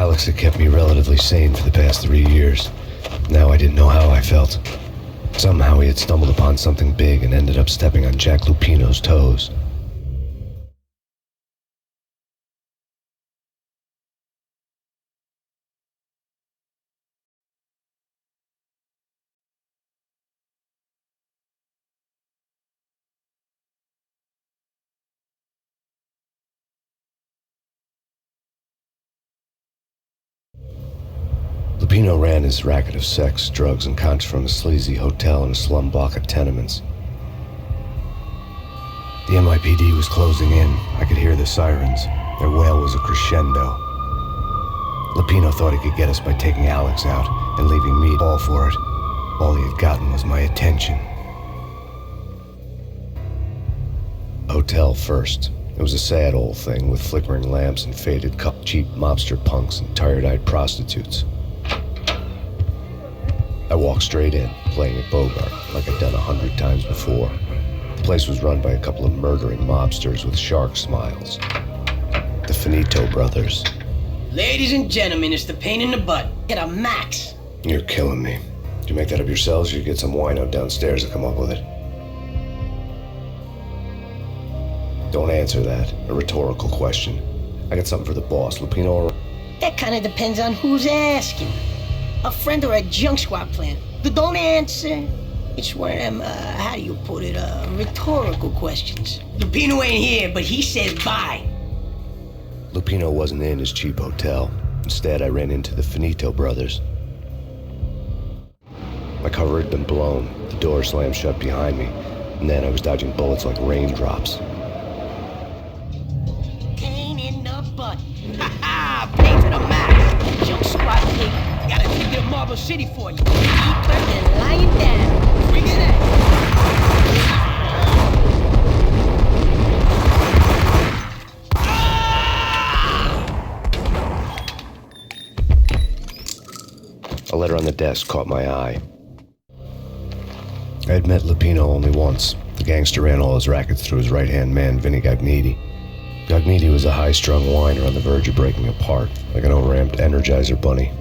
Alex had kept me relatively sane for the past 3 years. Now I didn't know how I felt. Somehow he had stumbled upon something big and ended up stepping on Jack Lupino's toes. Lupino ran his racket of sex, drugs, and conch from a sleazy hotel in a slum block of tenements. The NYPD was closing in. I could hear the sirens. Their wail was a crescendo. Lupino thought he could get us by taking Alex out and leaving me to fall for it. All he had gotten was my attention. Hotel first. It was a sad old thing with flickering lamps and faded cup, cheap mobster punks and tired-eyed prostitutes. I walked straight in, playing at Bogart, like I'd done 100 times before. The place was run by a couple of murdering mobsters with shark smiles. The Finito brothers. Ladies and gentlemen, it's the Payne in the butt. Get a max. You're killing me. Did you make that up yourselves, or you get some wino downstairs to come up with it? Don't answer that. A rhetorical question. I got something for the boss, Lupino or... That kind of depends on who's asking. A friend or a junk squad plan. Don't answer. It's one of them, how do you put it, rhetorical questions. Lupino ain't here, but he says bye. Lupino wasn't in his cheap hotel. Instead, I ran into the Finito brothers. My cover had been blown. The door slammed shut behind me. And then I was dodging bullets like raindrops. Payne in the butt. Ha ha! Payne to the max. Junk squad thing. Gotta take it to Marble City for you. Keep and lying down. Bring it in. A letter on the desk caught my eye. I had met Lupino only once. The gangster ran all his rackets through his right-hand man, Vinny Gagniti. Gagniti was a high-strung whiner on the verge of breaking apart, like an overamped Energizer bunny.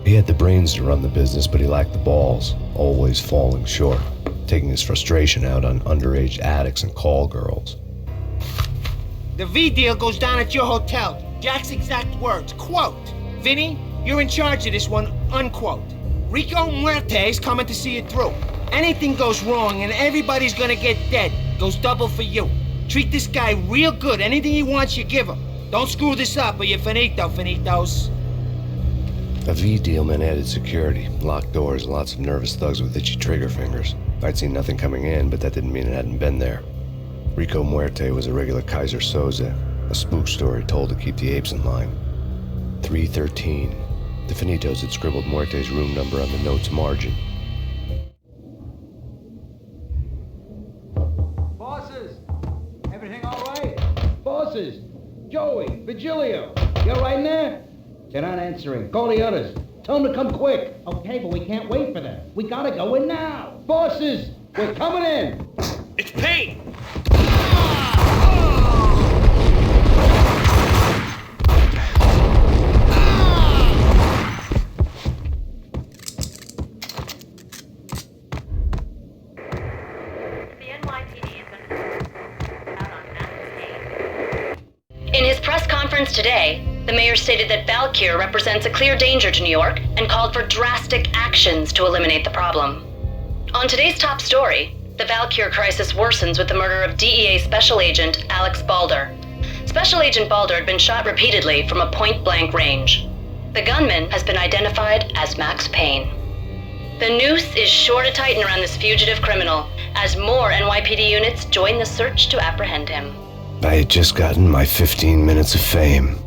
He had the brains to run the business, but he lacked the balls, always falling short, taking his frustration out on underage addicts and call girls. The V deal goes down at your hotel. Jack's exact words, quote, "Vinny, you're in charge of this one," unquote. Rico Muerte's coming to see it through. Anything goes wrong and everybody's gonna get dead. Goes double for you. Treat this guy real good. Anything he wants, you give him. Don't screw this up or you're finito, finitos. A V deal meant added security, locked doors, and lots of nervous thugs with itchy trigger fingers. I'd seen nothing coming in, but that didn't mean it hadn't been there. Rico Muerte was a regular Kaiser Soze, a spook story told to keep the apes in line. 313. The Finitos had scribbled Muerte's room number on the note's margin. Bosses! Everything all right? Bosses! Joey! Virgilio! You all right in there? They're not answering. Call the others. Tell them to come quick. Okay, but we can't wait for them. We gotta go in now. Bosses! We're coming in! It's Payne! In his press conference today, the mayor stated that Valkyr represents a clear danger to New York and called for drastic actions to eliminate the problem. On today's top story, the Valkyr crisis worsens with the murder of DEA Special Agent Alex Balder. Special Agent Balder had been shot repeatedly from a point-blank range. The gunman has been identified as Max Payne. The noose is sure to tighten around this fugitive criminal as more NYPD units join the search to apprehend him. I had just gotten my 15 minutes of fame.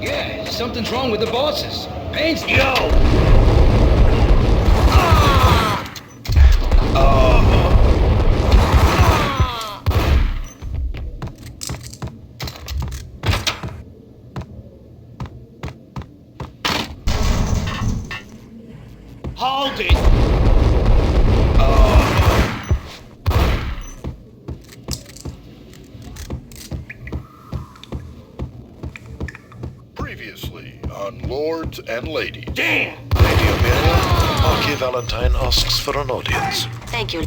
Yeah, something's wrong with the bosses. Payne's... Yo! Hold it! Previously on Lords and Ladies. Damn! Lady Amelia, Marquis Valentine asks for an audience. Thank you.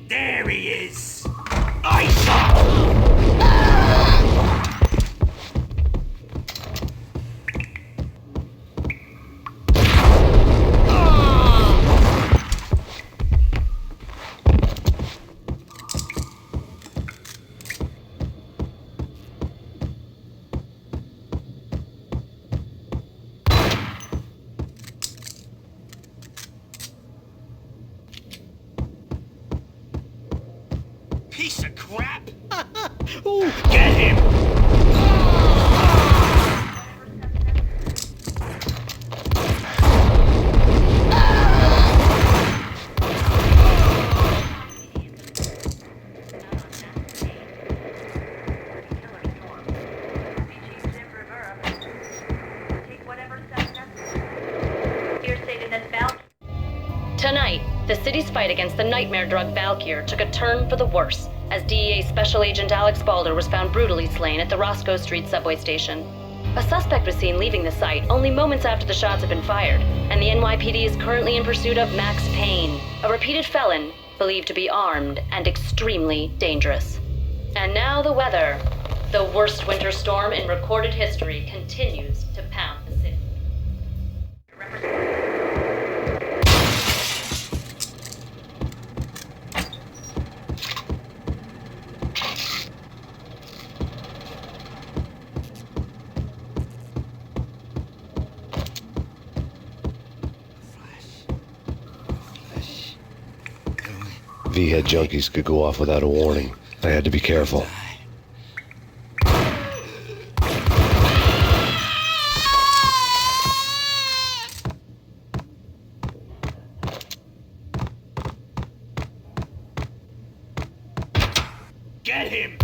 There he is! I saw! Piece of crap! Ooh, get him! Tonight, the city's fight against the nightmare drug Valkyr took a turn for the worse as DEA Special Agent Alex Balder was found brutally slain at the Roscoe Street subway station. A suspect was seen leaving the site only moments after the shots had been fired, and the NYPD is currently in pursuit of Max Payne, a repeated felon believed to be armed and extremely dangerous. And now the weather. The worst winter storm in recorded history continues to pound the city. V-head junkies could go off without a warning. I had to be careful. Get him!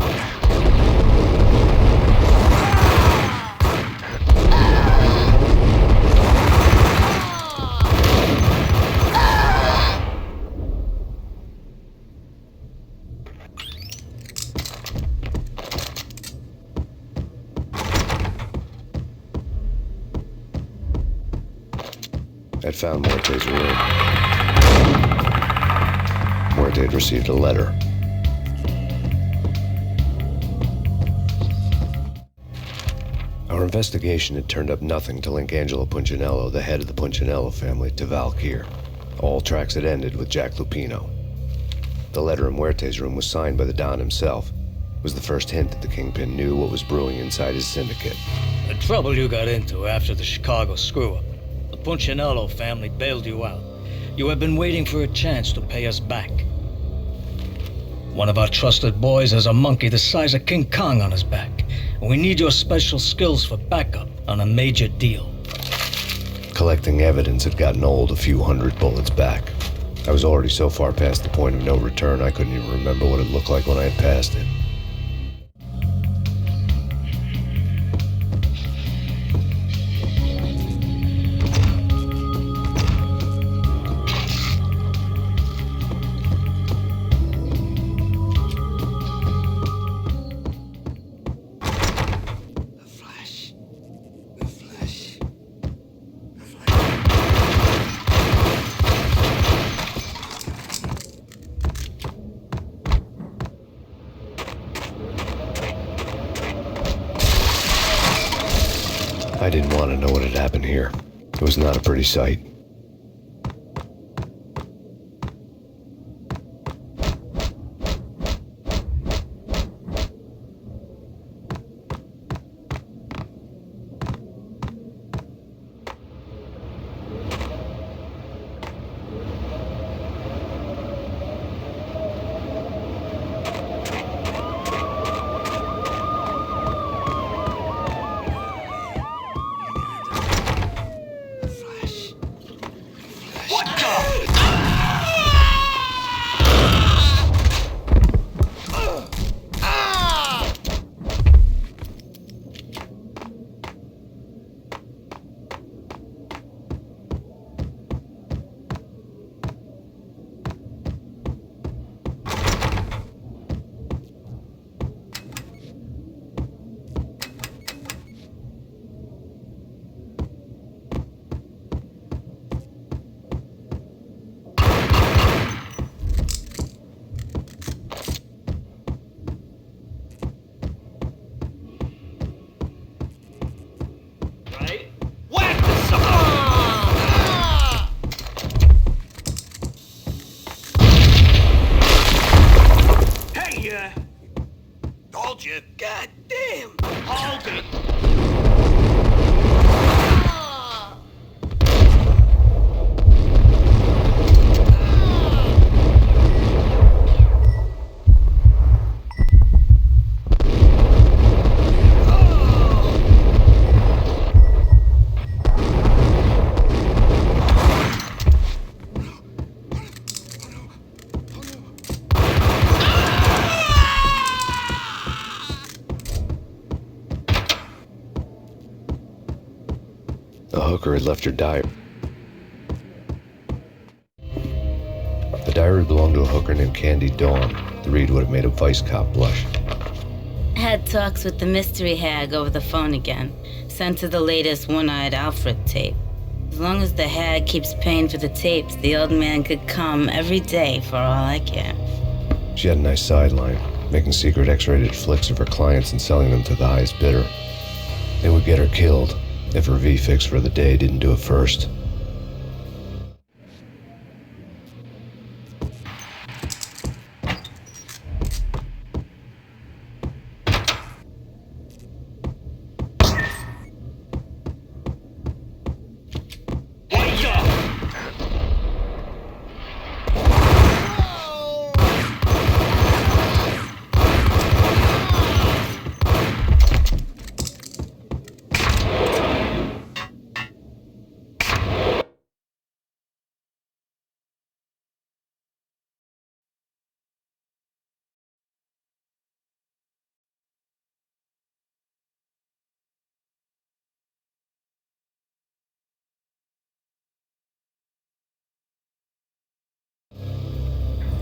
I'd found Muerte's room. Muerte had received a letter. Our investigation had turned up nothing to link Angelo Punchinello, the head of the Punchinello family, to Valkyr. All tracks had ended with Jack Lupino. The letter in Muerte's room was signed by the Don himself. It was the first hint that the Kingpin knew what was brewing inside his syndicate. The trouble you got into after the Chicago screw-up. The Punchinello family bailed you out. You have been waiting for a chance to pay us back. One of our trusted boys has a monkey the size of King Kong on his back. And we need your special skills for backup on a major deal. Collecting evidence had gotten old a few hundred bullets back. I was already so far past the point of no return I couldn't even remember what it looked like when I had passed it. I didn't want to know what had happened here. It was not a pretty sight. God damn! Hold it! The hooker had left her diary. The diary belonged to a hooker named Candy Dawn. The read would have made a vice cop blush. Had talks with the mystery hag over the phone again. Sent her the latest One-Eyed Alfred tape. As long as the hag keeps paying for the tapes, the old man could come every day for all I care. She had a nice sideline, making secret X-rated flicks of her clients and selling them to the highest bidder. They would get her killed if her V-fix for the day didn't do it first.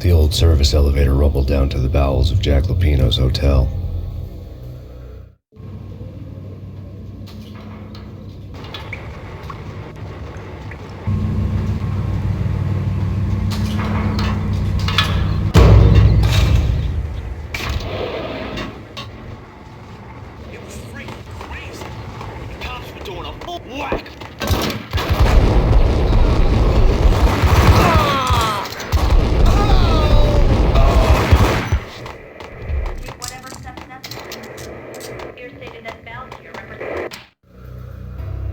The old service elevator rumbled down to the bowels of Jack Lupino's hotel. It was freaking crazy. The cops were doing a full whack.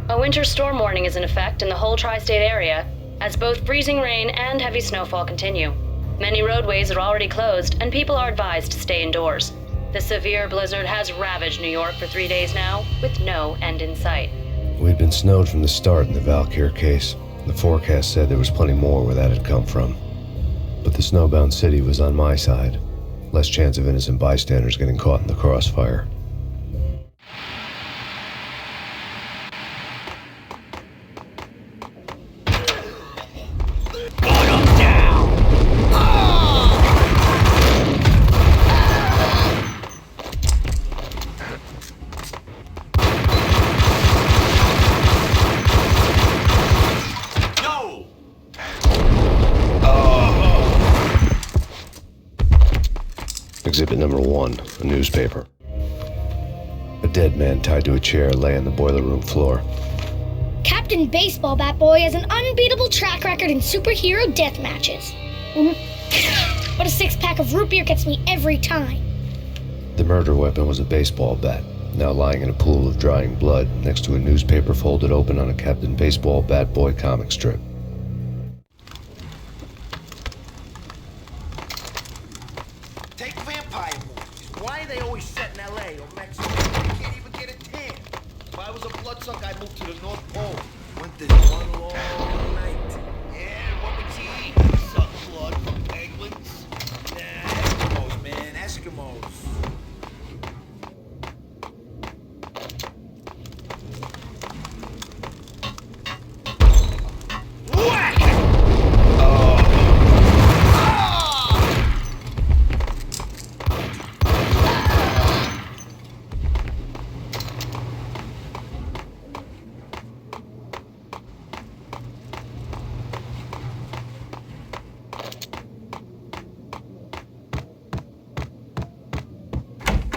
A winter storm warning is in effect in the whole tri-state area, as both freezing rain and heavy snowfall continue. Many roadways are already closed, and people are advised to stay indoors. The severe blizzard has ravaged New York for 3 days now, with no end in sight. We'd been snowed from the start in the Valkyr case. The forecast said there was plenty more where that had come from. But the snowbound city was on my side. Less chance of innocent bystanders getting caught in the crossfire. Exhibit number 1, a newspaper. A dead man tied to a chair lay on the boiler room floor. Captain Baseball Bat Boy has an unbeatable track record in superhero death matches. But a 6-pack of root beer gets me every time. The murder weapon was a baseball bat, now lying in a pool of drying blood next to a newspaper folded open on a Captain Baseball Bat Boy comic strip. Take vampire movies. Why are they always set in L.A. or Mexico? You can't even get a tan. If I was a bloodsucker, I'd move to the North Pole. Want this one long night. Yeah, what would you eat? Suck blood from penguins? Nah, Eskimos, man, Eskimos.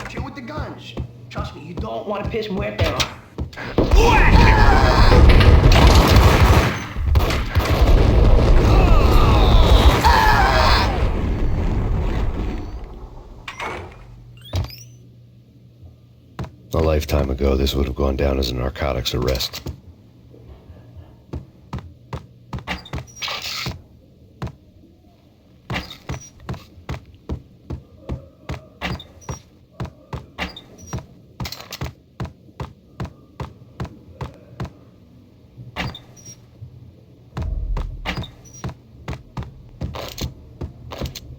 Chill with the guns. Trust me, you don't want to piss Muerte off. A lifetime ago, this would have gone down as a narcotics arrest.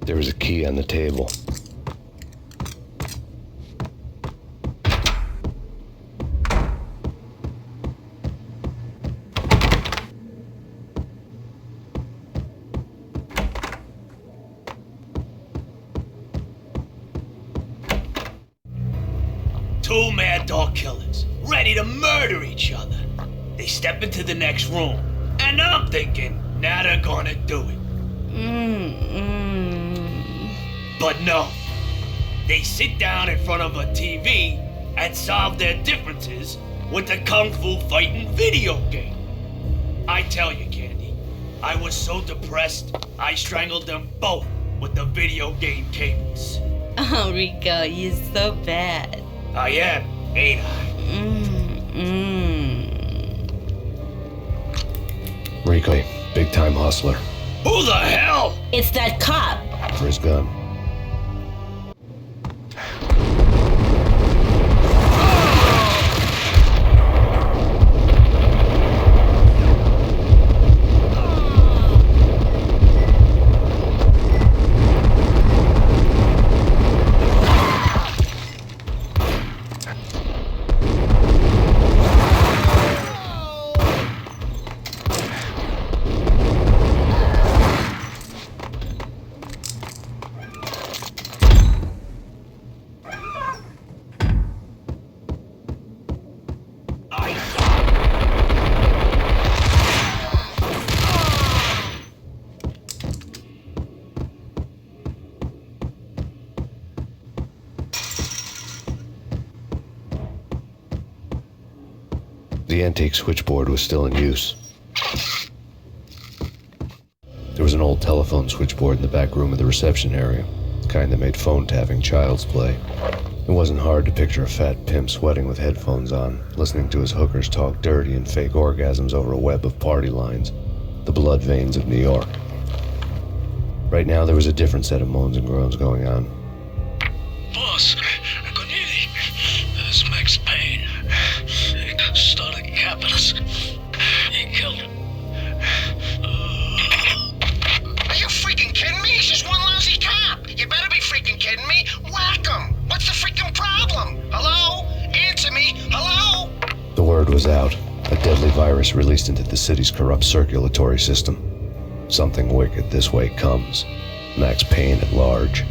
There was a key on the table. Two mad dog killers, ready to murder each other. They step into the next room, and I'm thinking, now they're gonna do it. But no, they sit down in front of a TV and solve their differences with a kung fu fighting video game. I tell you, Candy, I was so depressed, I strangled them both with the video game cables. Oh, Rico, you're so bad. I am, ain't I? Rico, big time hustler. Who the hell? It's that cop. For his gun. The antique switchboard was still in use. There was an old telephone switchboard in the back room of the reception area, the kind that made phone tapping child's play. It wasn't hard to picture a fat pimp sweating with headphones on, listening to his hookers talk dirty and fake orgasms over a web of party lines, the blood veins of New York. Right now, there was a different set of moans and groans going on. Boss, Cornelia, this is Max Payne. He started capping us. He killed him. Are you freaking kidding me? He's just one lousy cop. You better be freaking kidding me. Whack him. What's the freaking problem? Hello? Answer me. Hello? The word was out. A deadly virus released into the city's corrupt circulatory system. Something wicked this way comes. Max Payne at large.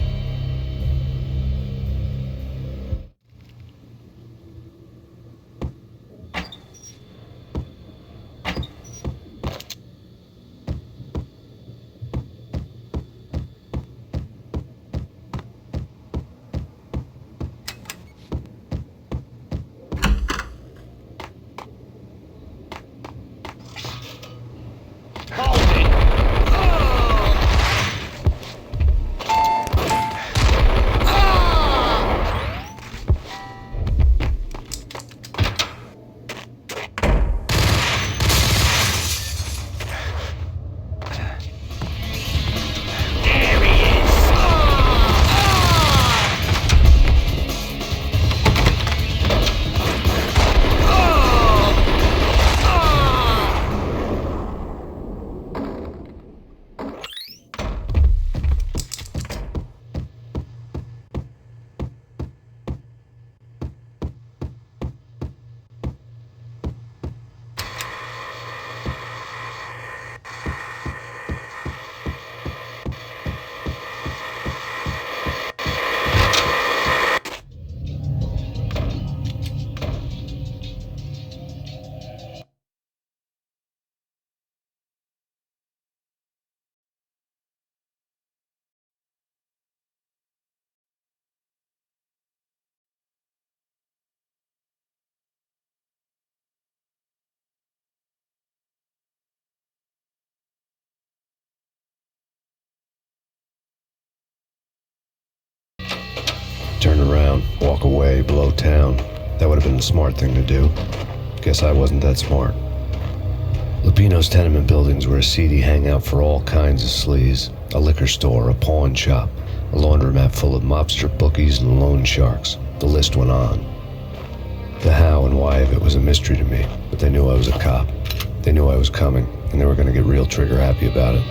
Turn around, walk away, blow town. That would have been the smart thing to do. Guess I wasn't that smart. Lupino's tenement buildings were a seedy hangout for all kinds of sleaze. A liquor store, a pawn shop, a laundromat full of mobster bookies and loan sharks. The list went on. The how and why of it was a mystery to me, but they knew I was a cop. They knew I was coming, and they were going to get real trigger happy about it.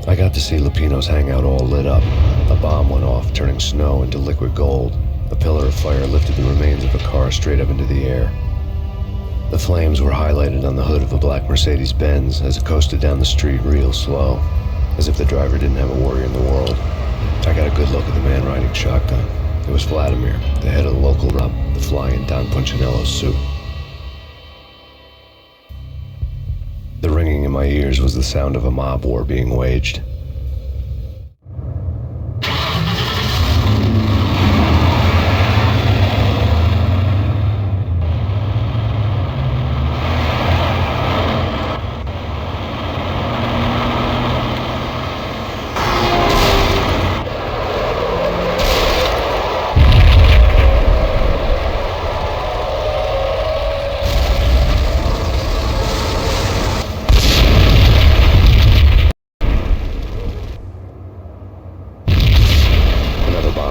I got to see Lupino's hangout all lit up. A bomb went off, turning snow into liquid gold. A pillar of fire lifted the remains of a car straight up into the air. The flames were highlighted on the hood of a black Mercedes-Benz as it coasted down the street real slow, as if the driver didn't have a worry in the world. I got a good look at the man riding shotgun. It was Vladimir, the head of the local mob, the fly in Don Punchinello's suit. The ringing in my ears was the sound of a mob war being waged.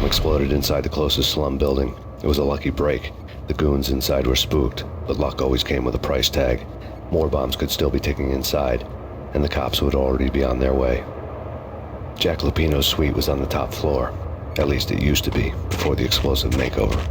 Exploded inside the closest slum building. It was a lucky break. The goons inside were spooked, but luck always came with a price tag. More bombs could still be ticking inside, and the cops would already be on their way. Jack Lupino's suite was on the top floor. At least it used to be, before the explosive makeover.